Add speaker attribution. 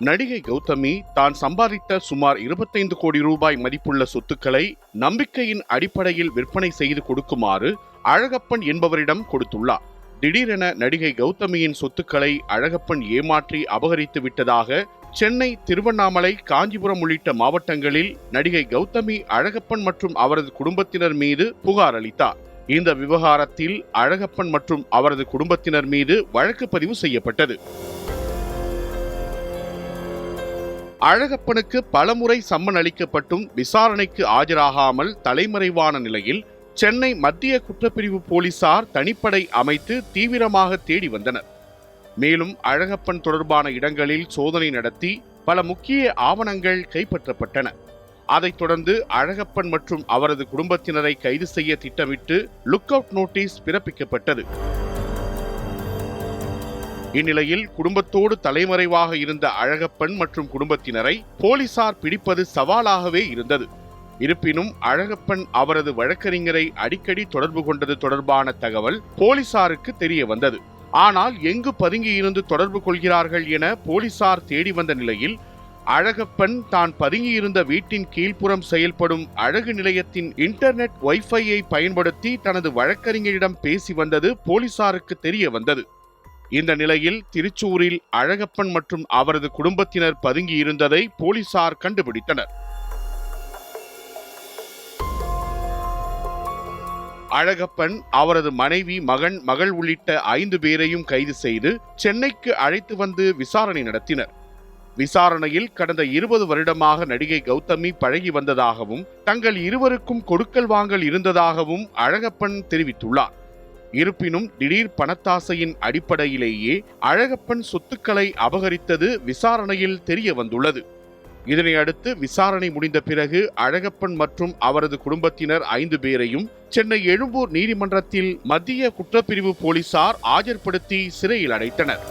Speaker 1: நடிகை கௌதமி தான் சம்பாதித்த சுமார் 25 கோடி ரூபாய் மதிப்புள்ள சொத்துக்களை நம்பிக்கையின் அடிப்படையில் விற்பனை செய்து கொடுக்குமாறு அழகப்பன் என்பவரிடம் கொடுத்துள்ளார். திடீரென நடிகை கௌதமியின் சொத்துக்களை அழகப்பன் ஏமாற்றி அபகரித்து விட்டதாக சென்னை, திருவண்ணாமலை, காஞ்சிபுரம் உள்ளிட்ட மாவட்டங்களில் நடிகை கௌதமி அழகப்பன் மற்றும் அவரது குடும்பத்தினர் மீது புகார் அளித்தார். இந்த விவகாரத்தில் அழகப்பன் மற்றும் அவரது குடும்பத்தினர் மீது வழக்கு பதிவு செய்யப்பட்டது. அழகப்பனுக்கு பலமுறை சம்மன் அளிக்கப்பட்டும் விசாரணைக்கு ஆஜராகாமல் தலைமறைவான நிலையில் சென்னை மத்திய குற்றப்பிரிவு போலீசார் தனிப்படை அமைத்து தீவிரமாக தேடி வந்தனர். மேலும் அழகப்பன் தொடர்பான இடங்களில் சோதனை நடத்தி பல முக்கிய ஆவணங்கள் கைப்பற்றப்பட்டன. அதைத் தொடர்ந்து அழகப்பன் மற்றும் அவரது குடும்பத்தினரை கைது செய்ய திட்டமிட்டு லுக் அவுட் நோட்டீஸ் பிறப்பிக்கப்பட்டது. இந்நிலையில் குடும்பத்தோடு தலைமறைவாக இருந்த அழகப்பன் மற்றும் குடும்பத்தினரை போலீசார் பிடிப்பது சவாலாகவே இருந்தது. இருப்பினும் அழகப்பன் அவரது வழக்கறிஞரை அடிக்கடி தொடர்பு கொண்டது தொடர்பான தகவல் போலீசாருக்கு தெரிய வந்தது. ஆனால் எங்கு பதுங்கியிருந்து தொடர்பு கொள்கிறார்கள் என போலீசார் தேடி வந்த நிலையில் அழகப்பன் தான் பதுங்கியிருந்த வீட்டின் கீழ்ப்புறம் செயல்படும் அழகு நிலையத்தின் இன்டர்நெட் வைஃபையை பயன்படுத்தி தனது வழக்கறிஞரிடம் பேசி வந்தது போலீசாருக்கு தெரிய வந்தது. இந்த நிலையில் திருச்சூரில் அழகப்பன் மற்றும் அவரது குடும்பத்தினர் பதுங்கியிருந்ததை போலீசார் கண்டுபிடித்தனர். அழகப்பன் அவரது மனைவி, மகள் உள்ளிட்ட 5 பேரையும் கைது செய்து சென்னைக்கு அழைத்து வந்து விசாரணை நடத்தினர். விசாரணையில் கடந்த 20 வருடமாக நடிகை கௌதமி பழகி வந்ததாகவும் தங்கள் இருவருக்கும் கொடுக்கல் வாங்கல் இருந்ததாகவும் அழகப்பன் தெரிவித்துள்ளார். இருப்பினும் திடீர் பணத்தாசையின் அடிப்படையிலேயே அழகப்பன் சொத்துக்களை அபகரித்தது விசாரணையில் தெரிய வந்துள்ளது. இதனை அடுத்து விசாரணை முடிந்த பிறகு அழகப்பன் மற்றும் அவரது குடும்பத்தினர் 5 பேரையும் சென்னை எழும்பூர் நீதிமன்றத்தில் மத்திய குற்றப்பிரிவு போலீசார் ஆஜர்படுத்தி சிறையில் அடைத்தனர்.